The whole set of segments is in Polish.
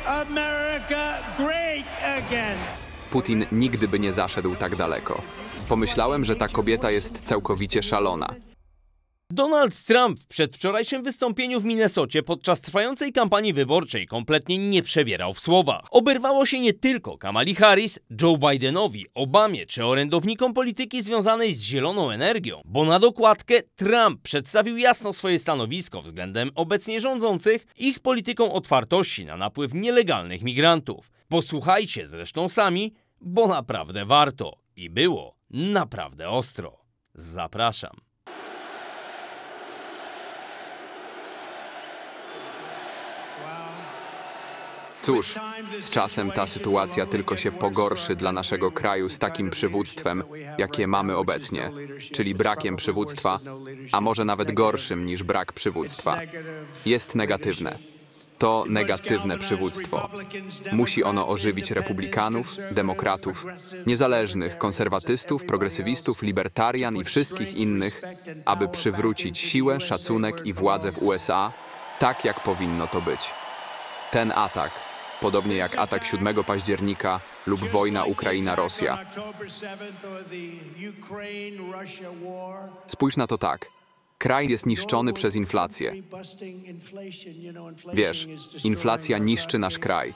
America great again. Putin nigdy by nie zaszedł tak daleko. Pomyślałem, że ta kobieta jest całkowicie szalona. Donald Trump w przedwczorajszym wystąpieniu w Minnesocie podczas trwającej kampanii wyborczej kompletnie nie przebierał w słowach. Oberwało się nie tylko Kamali Harris, Joe Bidenowi, Obamie czy orędownikom polityki związanej z zieloną energią, bo na dokładkę Trump przedstawił jasno swoje stanowisko względem obecnie rządzących ich polityką otwartości na napływ nielegalnych migrantów. Posłuchajcie zresztą sami, bo naprawdę warto i było naprawdę ostro. Zapraszam. Cóż, z czasem ta sytuacja tylko się pogorszy dla naszego kraju z takim przywództwem, jakie mamy obecnie, czyli brakiem przywództwa, a może nawet gorszym niż brak przywództwa. Jest negatywne. To negatywne przywództwo. Musi ono ożywić republikanów, demokratów, niezależnych, konserwatystów, progresywistów, libertarian i wszystkich innych, aby przywrócić siłę, szacunek i władzę w USA tak, jak powinno to być. Ten atak, podobnie jak atak 7 października lub wojna Ukraina-Rosja. Spójrz na to tak. Kraj jest niszczony przez inflację. Wiesz, inflacja niszczy nasz kraj.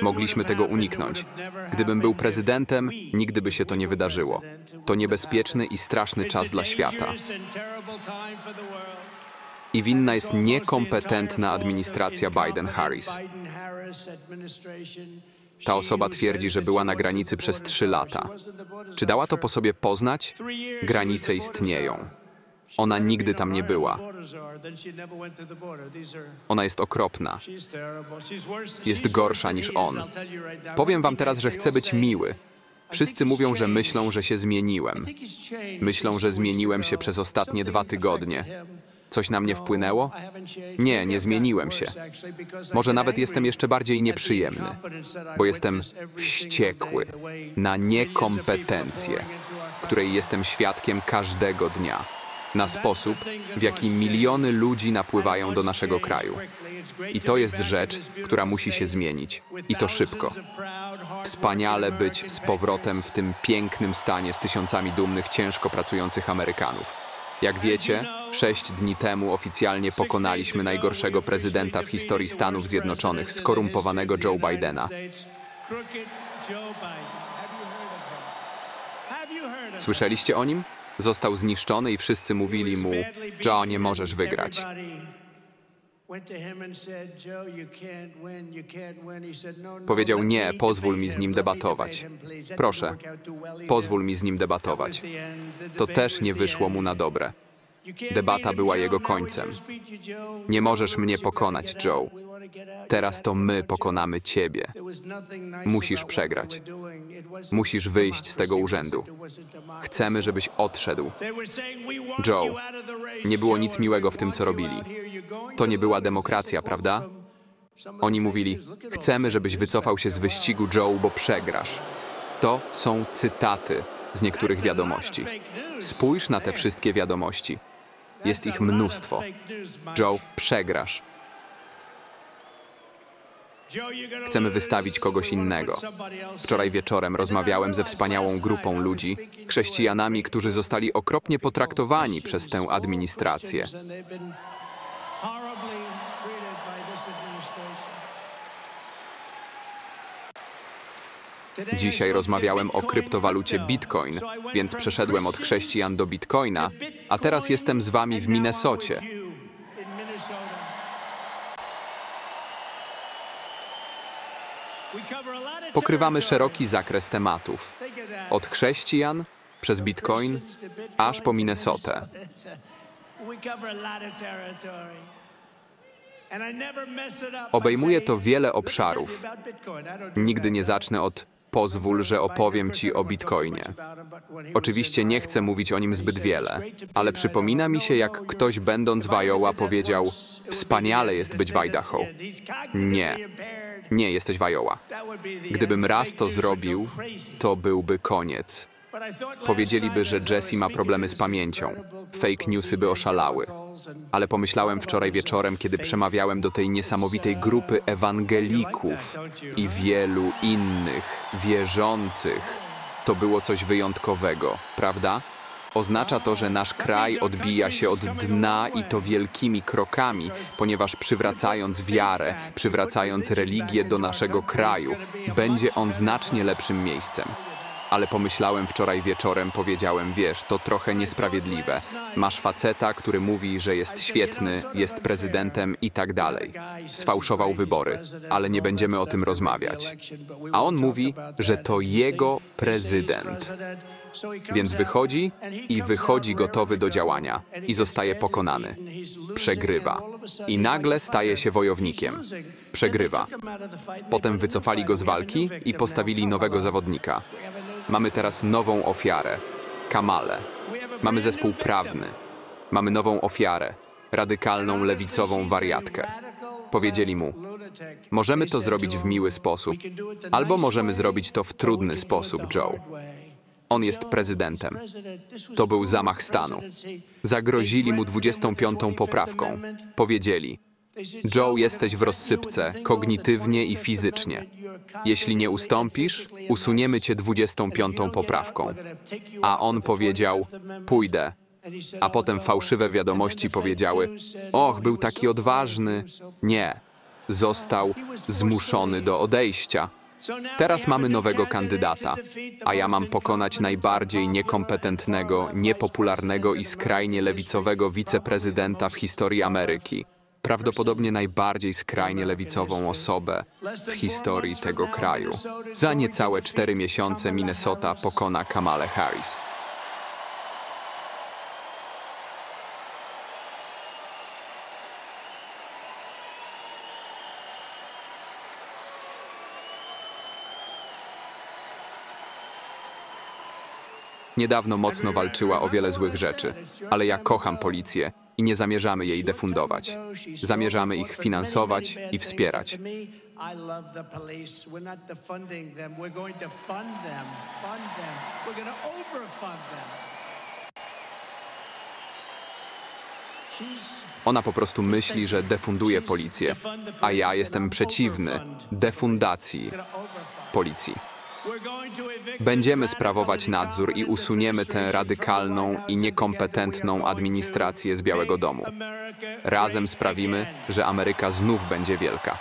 Mogliśmy tego uniknąć. Gdybym był prezydentem, nigdy by się to nie wydarzyło. To niebezpieczny i straszny czas dla świata. I winna jest niekompetentna administracja Biden-Harris. Ta osoba twierdzi, że była na granicy przez 3 lata. Czy dała to po sobie poznać? Granice istnieją. Ona nigdy tam nie była. Ona jest okropna. Jest gorsza niż on. Powiem wam teraz, że chcę być miły. Wszyscy mówią, że myślą, że się zmieniłem. Myślą, że zmieniłem się przez ostatnie 2 tygodnie. Coś na mnie wpłynęło? Nie, nie zmieniłem się. Może nawet jestem jeszcze bardziej nieprzyjemny, bo jestem wściekły na niekompetencję, której jestem świadkiem każdego dnia, na sposób, w jaki miliony ludzi napływają do naszego kraju. I to jest rzecz, która musi się zmienić. I to szybko. Wspaniale być z powrotem w tym pięknym stanie z tysiącami dumnych, ciężko pracujących Amerykanów. Jak wiecie, 6 dni temu oficjalnie pokonaliśmy najgorszego prezydenta w historii Stanów Zjednoczonych, skorumpowanego Joe Bidena. Słyszeliście o nim? Został zniszczony i wszyscy mówili mu: Joe, nie możesz wygrać. Powiedział: nie, pozwól mi z nim debatować. Proszę, pozwól mi z nim debatować. To też nie wyszło mu na dobre. Debata była jego końcem. Nie możesz mnie pokonać, Joe. Teraz to my pokonamy ciebie. Musisz przegrać. Musisz wyjść z tego urzędu. Chcemy, żebyś odszedł. Joe, nie było nic miłego w tym, co robili. To nie była demokracja, prawda? Oni mówili: chcemy, żebyś wycofał się z wyścigu, Joe, bo przegrasz. To są cytaty z niektórych wiadomości. Spójrz na te wszystkie wiadomości. Jest ich mnóstwo. Joe, przegrasz. Chcemy wystawić kogoś innego. Wczoraj wieczorem rozmawiałem ze wspaniałą grupą ludzi, chrześcijanami, którzy zostali okropnie potraktowani przez tę administrację. Dzisiaj rozmawiałem o kryptowalucie Bitcoin, więc przeszedłem od chrześcijan do Bitcoina, a teraz jestem z wami w Minnesocie. Pokrywamy szeroki zakres tematów. Od chrześcijan, przez Bitcoin, aż po Minnesotę. Obejmuje to wiele obszarów. Nigdy nie zacznę od pozwól, że opowiem ci o Bitcoinie. Oczywiście nie chcę mówić o nim zbyt wiele, ale przypomina mi się, jak ktoś będąc w Iowa powiedział: wspaniale jest być w Idaho. Nie. Nie jesteś w Iowa. Gdybym raz to zrobił, to byłby koniec. Powiedzieliby, że Jessie ma problemy z pamięcią. Fake newsy by oszalały. Ale pomyślałem wczoraj wieczorem, kiedy przemawiałem do tej niesamowitej grupy ewangelików i wielu innych wierzących. To było coś wyjątkowego, prawda? Oznacza to, że nasz kraj odbija się od dna i to wielkimi krokami, ponieważ przywracając wiarę, przywracając religię do naszego kraju, będzie on znacznie lepszym miejscem. Ale pomyślałem wczoraj wieczorem, powiedziałem, wiesz, to trochę niesprawiedliwe. Masz faceta, który mówi, że jest świetny, jest prezydentem i tak dalej. Sfałszował wybory, ale nie będziemy o tym rozmawiać. A on mówi, że to jego prezydent. Więc wychodzi gotowy do działania i zostaje pokonany. Przegrywa. I nagle staje się wojownikiem. Przegrywa. Potem wycofali go z walki i postawili nowego zawodnika. Mamy teraz nową ofiarę. Kamalę. Mamy zespół prawny. Mamy nową ofiarę. Radykalną, lewicową wariatkę. Powiedzieli mu, możemy to zrobić w miły sposób, albo możemy zrobić to w trudny sposób, Joe. On jest prezydentem. To był zamach stanu. Zagrozili mu 25. poprawką. Powiedzieli, Joe, jesteś w rozsypce, kognitywnie i fizycznie. Jeśli nie ustąpisz, usuniemy cię 25. poprawką. A on powiedział, pójdę. A potem fałszywe wiadomości powiedziały, och, był taki odważny. Nie. Został zmuszony do odejścia. Teraz mamy nowego kandydata, a ja mam pokonać najbardziej niekompetentnego, niepopularnego i skrajnie lewicowego wiceprezydenta w historii Ameryki. Prawdopodobnie najbardziej skrajnie lewicową osobę w historii tego kraju. Za niecałe 4 miesiące Minnesota pokona Kamalę Harris. Niedawno mocno walczyła o wiele złych rzeczy, ale ja kocham policję i nie zamierzamy jej defundować. Zamierzamy ich finansować i wspierać. Ona po prostu myśli, że defunduje policję, a ja jestem przeciwny defundacji policji. Będziemy sprawować nadzór i usuniemy tę radykalną i niekompetentną administrację z Białego Domu. Razem sprawimy, że Ameryka znów będzie wielka.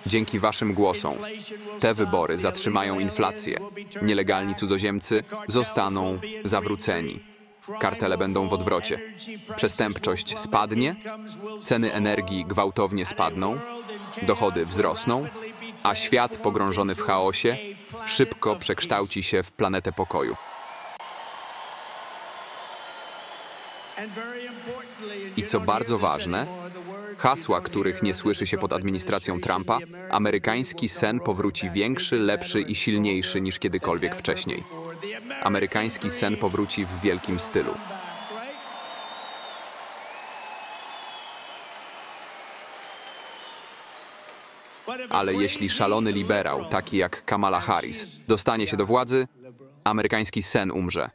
Dzięki waszym głosom te wybory zatrzymają inflację. Nielegalni cudzoziemcy zostaną zawróceni. Kartele będą w odwrocie. Przestępczość spadnie, ceny energii gwałtownie spadną, dochody wzrosną, a świat pogrążony w chaosie szybko przekształci się w planetę pokoju. I co bardzo ważne, hasła, których nie słyszy się pod administracją Trumpa, amerykański sen powróci większy, lepszy i silniejszy niż kiedykolwiek wcześniej. Amerykański sen powróci w wielkim stylu. Ale jeśli szalony liberał, taki jak Kamala Harris, dostanie się do władzy, amerykański sen umrze.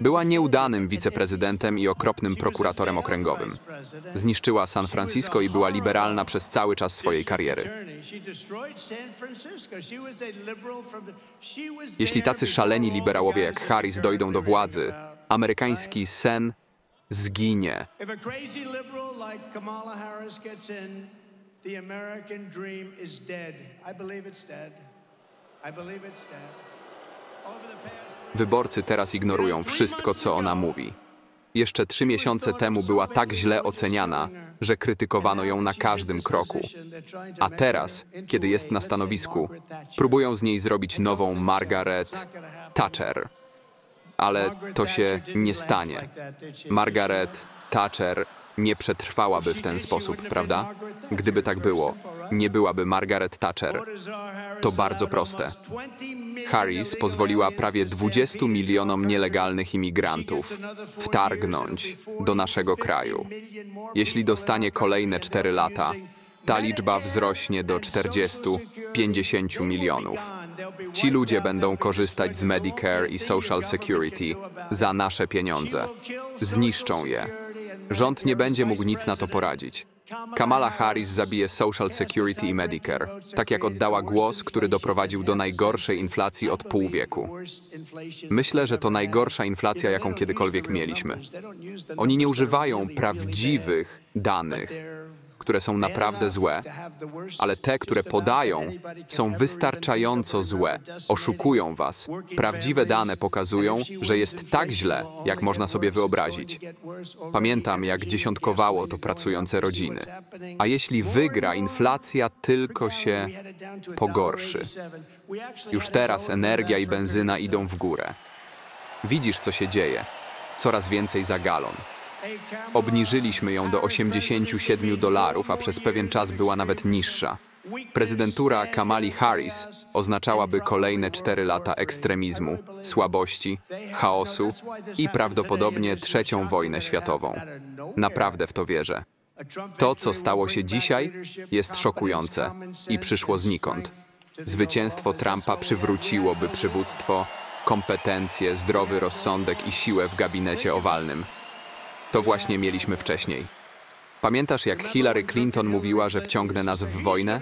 Była nieudanym wiceprezydentem i okropnym prokuratorem okręgowym. Zniszczyła San Francisco i była liberalna przez cały czas swojej kariery. Jeśli tacy szaleni liberałowie jak Harris dojdą do władzy, amerykański sen zginie. Wyborcy teraz ignorują wszystko, co ona mówi. Jeszcze 3 miesiące temu była tak źle oceniana, że krytykowano ją na każdym kroku. A teraz, kiedy jest na stanowisku, próbują z niej zrobić nową Margaret Thatcher. Ale to się nie stanie. Margaret Thatcher nie przetrwałaby w ten sposób, prawda? Gdyby tak było, nie byłaby Margaret Thatcher. To bardzo proste. Harris pozwoliła prawie 20 milionom nielegalnych imigrantów wtargnąć do naszego kraju. Jeśli dostanie kolejne 4 lata, Ta liczba wzrośnie do 40–50 milionów. Ci ludzie będą korzystać z Medicare i Social Security za nasze pieniądze. Zniszczą je. Rząd nie będzie mógł nic na to poradzić. Kamala Harris zabije Social Security i Medicare, tak jak oddała głos, który doprowadził do najgorszej inflacji od pół wieku. Myślę, że to najgorsza inflacja, jaką kiedykolwiek mieliśmy. Oni nie używają prawdziwych danych, które są naprawdę złe, ale te, które podają, są wystarczająco złe. Oszukują was. Prawdziwe dane pokazują, że jest tak źle, jak można sobie wyobrazić. Pamiętam, jak dziesiątkowało to pracujące rodziny. A jeśli wygra, inflacja tylko się pogorszy. Już teraz energia i benzyna idą w górę. Widzisz, co się dzieje. Coraz więcej za galon. Obniżyliśmy ją do $87, a przez pewien czas była nawet niższa. Prezydentura Kamali Harris oznaczałaby kolejne 4 lata ekstremizmu, słabości, chaosu i prawdopodobnie trzecią wojnę światową. Naprawdę w to wierzę. To, co stało się dzisiaj, jest szokujące i przyszło znikąd. Zwycięstwo Trumpa przywróciłoby przywództwo, kompetencje, zdrowy rozsądek i siłę w gabinecie owalnym. To właśnie mieliśmy wcześniej. Pamiętasz, jak Hillary Clinton mówiła, że wciągnie nas w wojnę?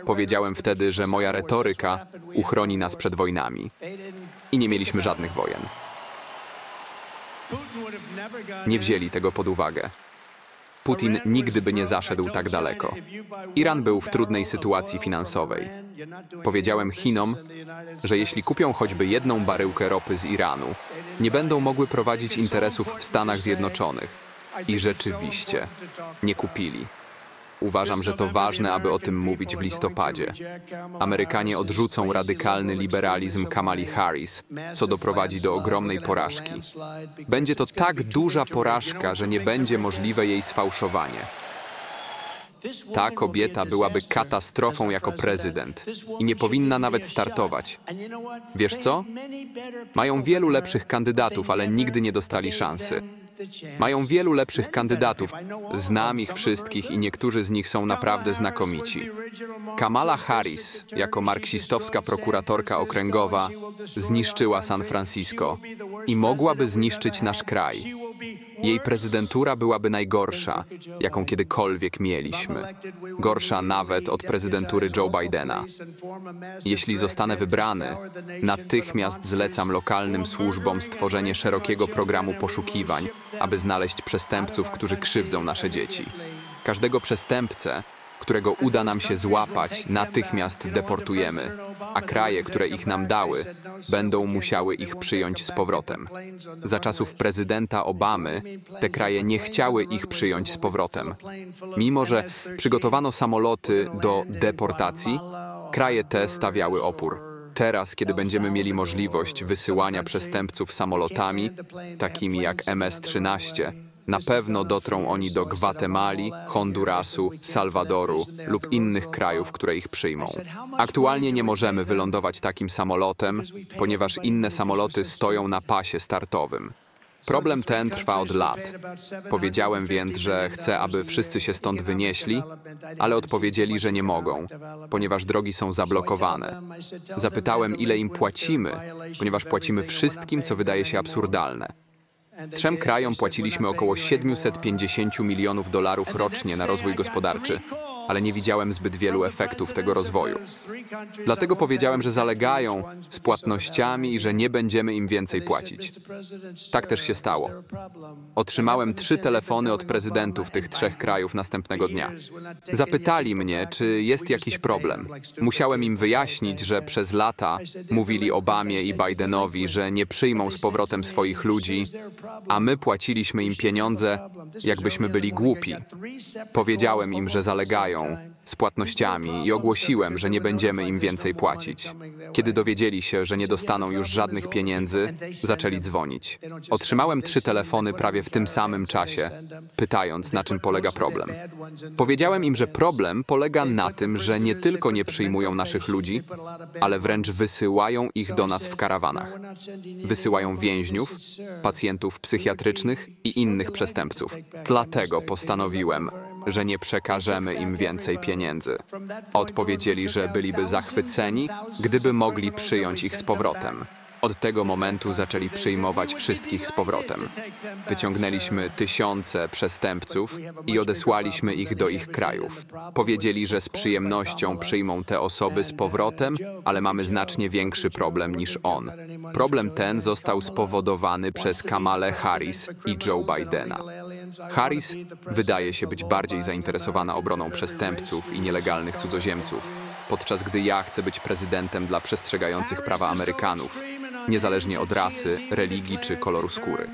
Powiedziałem wtedy, że moja retoryka uchroni nas przed wojnami. I nie mieliśmy żadnych wojen. Nie wzięli tego pod uwagę. Putin nigdy by nie zaszedł tak daleko. Iran był w trudnej sytuacji finansowej. Powiedziałem Chinom, że jeśli kupią choćby 1 baryłkę ropy z Iranu, nie będą mogły prowadzić interesów w Stanach Zjednoczonych. I rzeczywiście nie kupili. Uważam, że to ważne, aby o tym mówić w listopadzie. Amerykanie odrzucą radykalny liberalizm Kamali Harris, co doprowadzi do ogromnej porażki. Będzie to tak duża porażka, że nie będzie możliwe jej sfałszowanie. Ta kobieta byłaby katastrofą jako prezydent i nie powinna nawet startować. Wiesz co? Mają wielu lepszych kandydatów, ale nigdy nie dostali szansy. Mają wielu lepszych kandydatów. Znam ich wszystkich i niektórzy z nich są naprawdę znakomici. Kamala Harris, jako marksistowska prokuratorka okręgowa, zniszczyła San Francisco i mogłaby zniszczyć nasz kraj. Jej prezydentura byłaby najgorsza, jaką kiedykolwiek mieliśmy. Gorsza nawet od prezydentury Joe Bidena. Jeśli zostanę wybrany, natychmiast zlecam lokalnym służbom stworzenie szerokiego programu poszukiwań, aby znaleźć przestępców, którzy krzywdzą nasze dzieci. Każdego przestępcę, którego uda nam się złapać, natychmiast deportujemy, a kraje, które ich nam dały, będą musiały ich przyjąć z powrotem. Za czasów prezydenta Obamy te kraje nie chciały ich przyjąć z powrotem. Mimo że przygotowano samoloty do deportacji, kraje te stawiały opór. Teraz, kiedy będziemy mieli możliwość wysyłania przestępców samolotami, takimi jak MS-13, na pewno dotrą oni do Gwatemali, Hondurasu, Salwadoru lub innych krajów, które ich przyjmą. Aktualnie nie możemy wylądować takim samolotem, ponieważ inne samoloty stoją na pasie startowym. Problem ten trwa od lat. Powiedziałem więc, że chcę, aby wszyscy się stąd wynieśli, ale odpowiedzieli, że nie mogą, ponieważ drogi są zablokowane. Zapytałem, ile im płacimy, ponieważ płacimy wszystkim, co wydaje się absurdalne. 3 krajom płaciliśmy około $750 milionów rocznie na rozwój gospodarczy, ale nie widziałem zbyt wielu efektów tego rozwoju. Dlatego powiedziałem, że zalegają z płatnościami i że nie będziemy im więcej płacić. Tak też się stało. Otrzymałem 3 telefony od prezydentów tych 3 krajów następnego dnia. Zapytali mnie, czy jest jakiś problem. Musiałem im wyjaśnić, że przez lata mówili Obamie i Bidenowi, że nie przyjmą z powrotem swoich ludzi, a my płaciliśmy im pieniądze, jakbyśmy byli głupi. Powiedziałem im, że zalegają, czekają z płatnościami i ogłosiłem, że nie będziemy im więcej płacić. Kiedy dowiedzieli się, że nie dostaną już żadnych pieniędzy, zaczęli dzwonić. Otrzymałem 3 telefony prawie w tym samym czasie, pytając, na czym polega problem. Powiedziałem im, że problem polega na tym, że nie tylko nie przyjmują naszych ludzi, ale wręcz wysyłają ich do nas w karawanach. Wysyłają więźniów, pacjentów psychiatrycznych i innych przestępców. Dlatego postanowiłem, że nie przekażemy im więcej pieniędzy. Odpowiedzieli, że byliby zachwyceni, gdyby mogli przyjąć ich z powrotem. Od tego momentu zaczęli przyjmować wszystkich z powrotem. Wyciągnęliśmy tysiące przestępców i odesłaliśmy ich do ich krajów. Powiedzieli, że z przyjemnością przyjmą te osoby z powrotem, ale mamy znacznie większy problem niż on. Problem ten został spowodowany przez Kamalę Harris i Joe Bidena. Harris wydaje się być bardziej zainteresowana obroną przestępców i nielegalnych cudzoziemców, podczas gdy ja chcę być prezydentem dla przestrzegających prawa Amerykanów, niezależnie od rasy, religii czy koloru skóry.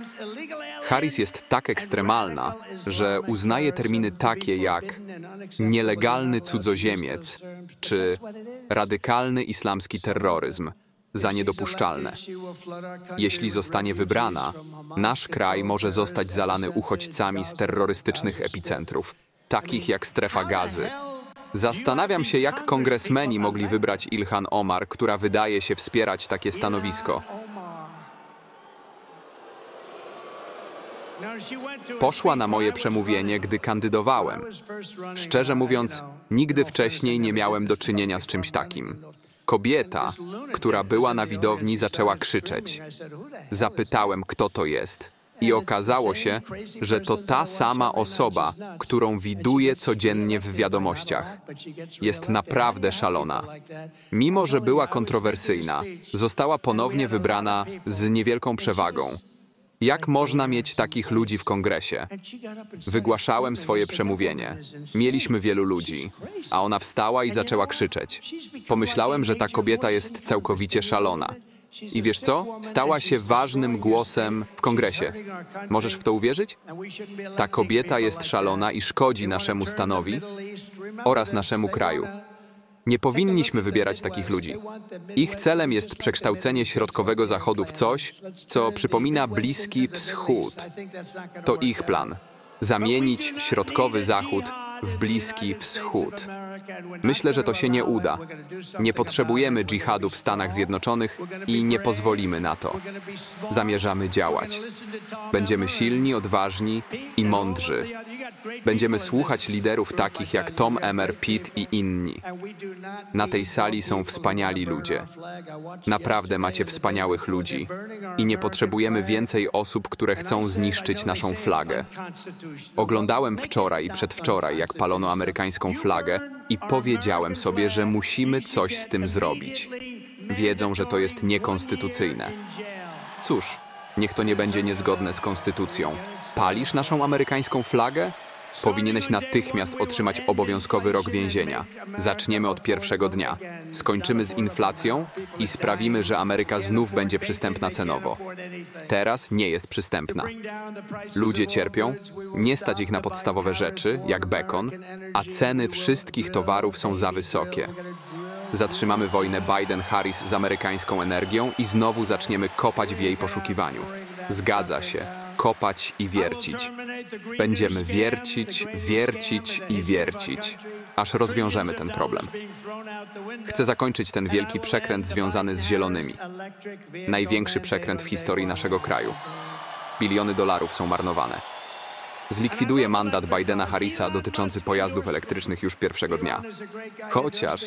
Harris jest tak ekstremalna, że uznaje terminy takie jak nielegalny cudzoziemiec czy radykalny islamski terroryzm za niedopuszczalne. Jeśli zostanie wybrana, nasz kraj może zostać zalany uchodźcami z terrorystycznych epicentrów, takich jak Strefa Gazy. Zastanawiam się, jak kongresmeni mogli wybrać Ilhan Omar, która wydaje się wspierać takie stanowisko. Poszła na moje przemówienie, gdy kandydowałem. Szczerze mówiąc, nigdy wcześniej nie miałem do czynienia z czymś takim. Kobieta, która była na widowni, zaczęła krzyczeć. Zapytałem, kto to jest. I okazało się, że to ta sama osoba, którą widuję codziennie w wiadomościach. Jest naprawdę szalona. Mimo że była kontrowersyjna, została ponownie wybrana z niewielką przewagą. Jak można mieć takich ludzi w kongresie? Wygłaszałem swoje przemówienie. Mieliśmy wielu ludzi, a ona wstała i zaczęła krzyczeć. Pomyślałem, że ta kobieta jest całkowicie szalona. I wiesz co? Stała się ważnym głosem w kongresie. Możesz w to uwierzyć? Ta kobieta jest szalona i szkodzi naszemu stanowi oraz naszemu kraju. Nie powinniśmy wybierać takich ludzi. Ich celem jest przekształcenie Środkowego Zachodu w coś, co przypomina Bliski Wschód. To ich plan. Zamienić Środkowy Zachód w Bliski Wschód. Myślę, że to się nie uda. Nie potrzebujemy dżihadu w Stanach Zjednoczonych i nie pozwolimy na to. Zamierzamy działać. Będziemy silni, odważni i mądrzy. Będziemy słuchać liderów takich jak Tom Emmer, Pitt i inni. Na tej sali są wspaniali ludzie. Naprawdę macie wspaniałych ludzi. I nie potrzebujemy więcej osób, które chcą zniszczyć naszą flagę. Oglądałem wczoraj i przedwczoraj, jak palono amerykańską flagę i powiedziałem sobie, że musimy coś z tym zrobić. Wiedzą, że to jest niekonstytucyjne. Cóż, niech to nie będzie niezgodne z konstytucją. Palisz naszą amerykańską flagę? Powinieneś natychmiast otrzymać obowiązkowy rok więzienia. Zaczniemy od pierwszego dnia. Skończymy z inflacją i sprawimy, że Ameryka znów będzie przystępna cenowo. Teraz nie jest przystępna. Ludzie cierpią, nie stać ich na podstawowe rzeczy, jak bekon, a ceny wszystkich towarów są za wysokie. Zatrzymamy wojnę Biden-Harris z amerykańską energią i znowu zaczniemy kopać w jej poszukiwaniu. Zgadza się. Kopać i wiercić. Będziemy wiercić, wiercić i wiercić, aż rozwiążemy ten problem. Chcę zakończyć ten wielki przekręt związany z zielonymi. Największy przekręt w historii naszego kraju. Biliony dolarów są marnowane. Zlikwiduję mandat Bidena-Harrisa dotyczący pojazdów elektrycznych już pierwszego dnia. Chociaż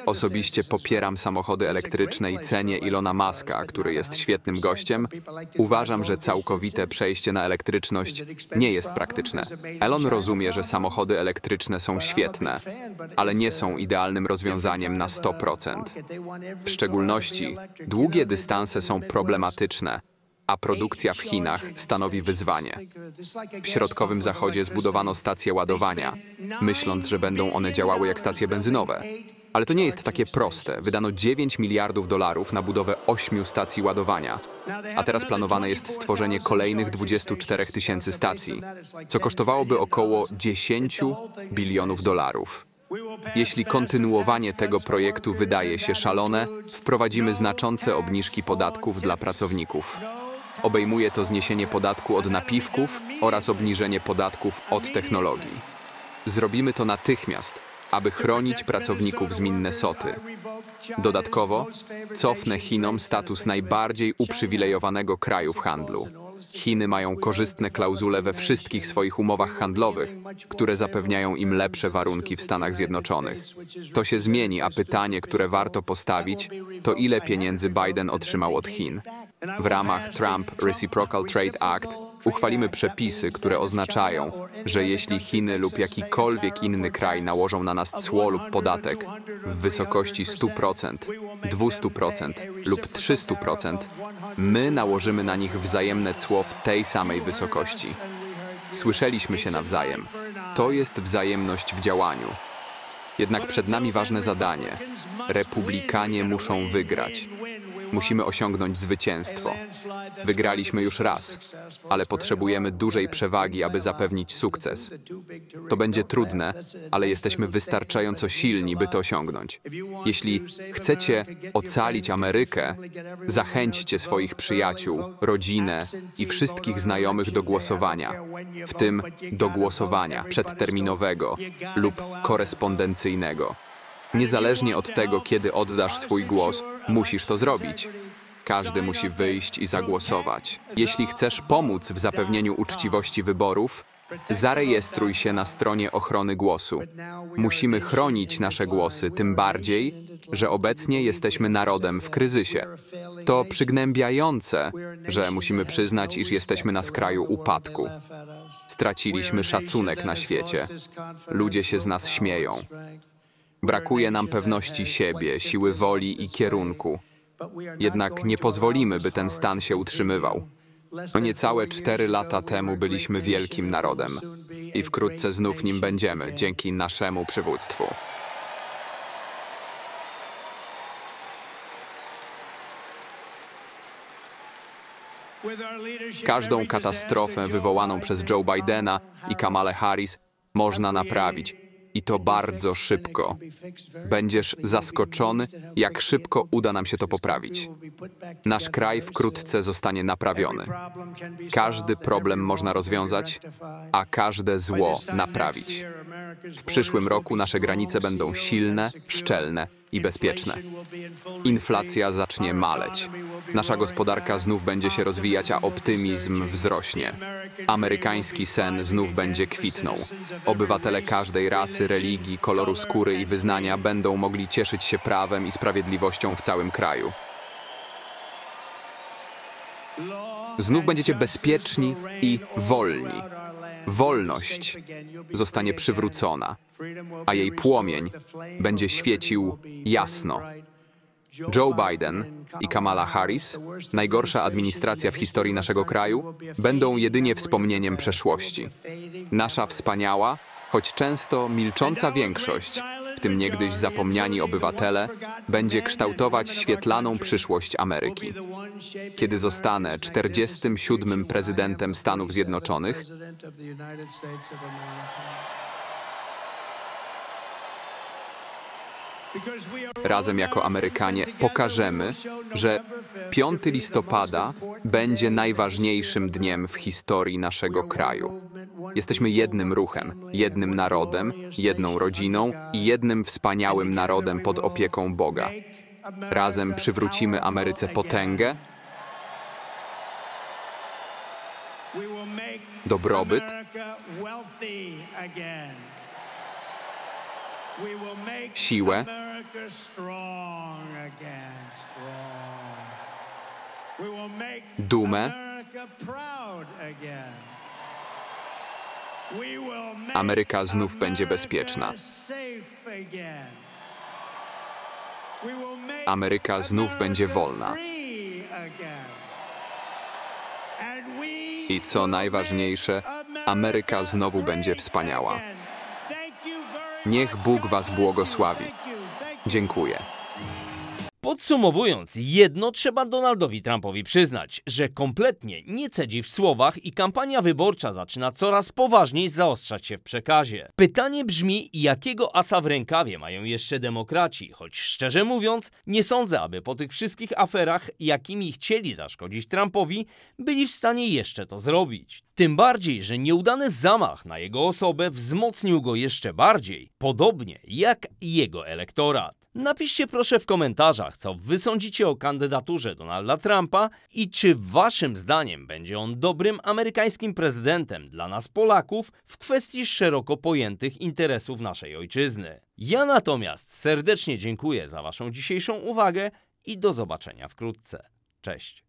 osobiście popieram samochody elektryczne i cenię Ilona Muska, który jest świetnym gościem, uważam, że całkowite przejście na elektryczność nie jest praktyczne. Elon rozumie, że samochody elektryczne są świetne, ale nie są idealnym rozwiązaniem na 100%. W szczególności długie dystanse są problematyczne, a produkcja w Chinach stanowi wyzwanie. W Środkowym Zachodzie zbudowano stacje ładowania, myśląc, że będą one działały jak stacje benzynowe. Ale to nie jest takie proste. Wydano $9 miliardów na budowę 8 stacji ładowania, a teraz planowane jest stworzenie kolejnych 24 000 stacji, co kosztowałoby około $10 bilionów. Jeśli kontynuowanie tego projektu wydaje się szalone, wprowadzimy znaczące obniżki podatków dla pracowników. Obejmuje to zniesienie podatku od napiwków oraz obniżenie podatków od technologii. Zrobimy to natychmiast, aby chronić pracowników z Minnesoty. Dodatkowo cofnę Chinom status najbardziej uprzywilejowanego kraju w handlu. Chiny mają korzystne klauzule we wszystkich swoich umowach handlowych, które zapewniają im lepsze warunki w Stanach Zjednoczonych. To się zmieni, a pytanie, które warto postawić, to ile pieniędzy Biden otrzymał od Chin. W ramach Trump Reciprocal Trade Act uchwalimy przepisy, które oznaczają, że jeśli Chiny lub jakikolwiek inny kraj nałożą na nas cło lub podatek w wysokości 100%, 200% lub 300%, my nałożymy na nich wzajemne cło w tej samej wysokości. Słyszeliśmy się nawzajem. To jest wzajemność w działaniu. Jednak przed nami ważne zadanie. Republikanie muszą wygrać. Musimy osiągnąć zwycięstwo. Wygraliśmy już raz, ale potrzebujemy dużej przewagi, aby zapewnić sukces. To będzie trudne, ale jesteśmy wystarczająco silni, by to osiągnąć. Jeśli chcecie ocalić Amerykę, zachęćcie swoich przyjaciół, rodzinę i wszystkich znajomych do głosowania, w tym do głosowania przedterminowego lub korespondencyjnego. Niezależnie od tego, kiedy oddasz swój głos, musisz to zrobić. Każdy musi wyjść i zagłosować. Jeśli chcesz pomóc w zapewnieniu uczciwości wyborów, zarejestruj się na stronie ochrony głosu. Musimy chronić nasze głosy, tym bardziej, że obecnie jesteśmy narodem w kryzysie. To przygnębiające, że musimy przyznać, iż jesteśmy na skraju upadku. Straciliśmy szacunek na świecie. Ludzie się z nas śmieją. Brakuje nam pewności siebie, siły woli i kierunku. Jednak nie pozwolimy, by ten stan się utrzymywał. Niecałe 4 lata temu byliśmy wielkim narodem i wkrótce znów nim będziemy, dzięki naszemu przywództwu. Każdą katastrofę wywołaną przez Joe Bidena i Kamalę Harris można naprawić. I to bardzo szybko. Będziesz zaskoczony, jak szybko uda nam się to poprawić. Nasz kraj wkrótce zostanie naprawiony. Każdy problem można rozwiązać, a każde zło naprawić. W przyszłym roku nasze granice będą silne, szczelne i bezpieczne. Inflacja zacznie maleć. Nasza gospodarka znów będzie się rozwijać, a optymizm wzrośnie. Amerykański sen znów będzie kwitnął. Obywatele każdej rasy, religii, koloru skóry i wyznania będą mogli cieszyć się prawem i sprawiedliwością w całym kraju. Znów będziecie bezpieczni i wolni. Wolność zostanie przywrócona, a jej płomień będzie świecił jasno. Joe Biden i Kamala Harris, najgorsza administracja w historii naszego kraju, będą jedynie wspomnieniem przeszłości. Nasza wspaniała, choć często milcząca większość, w tym niegdyś zapomniani obywatele, będzie kształtować świetlaną przyszłość Ameryki. Kiedy zostanę 47. prezydentem Stanów Zjednoczonych, razem jako Amerykanie pokażemy, że 5 listopada będzie najważniejszym dniem w historii naszego kraju. Jesteśmy jednym ruchem, jednym narodem, jedną rodziną i jednym wspaniałym narodem pod opieką Boga. Razem przywrócimy Ameryce potęgę, dobrobyt siłę dumę. Ameryka znów będzie bezpieczna. Ameryka znów będzie wolna. I co najważniejsze, Ameryka znowu będzie wspaniała. Niech Bóg was błogosławi. Dziękuję. Podsumowując, jedno trzeba Donaldowi Trumpowi przyznać, że kompletnie nie cedzi w słowach i kampania wyborcza zaczyna coraz poważniej zaostrzać się w przekazie. Pytanie brzmi, jakiego asa w rękawie mają jeszcze demokraci, choć szczerze mówiąc, nie sądzę, aby po tych wszystkich aferach, jakimi chcieli zaszkodzić Trumpowi, byli w stanie jeszcze to zrobić. Tym bardziej, że nieudany zamach na jego osobę wzmocnił go jeszcze bardziej, podobnie jak jego elektorat. Napiszcie proszę w komentarzach, co wy sądzicie o kandydaturze Donalda Trumpa i czy waszym zdaniem będzie on dobrym amerykańskim prezydentem dla nas Polaków w kwestii szeroko pojętych interesów naszej ojczyzny. Ja natomiast serdecznie dziękuję za waszą dzisiejszą uwagę i do zobaczenia wkrótce. Cześć!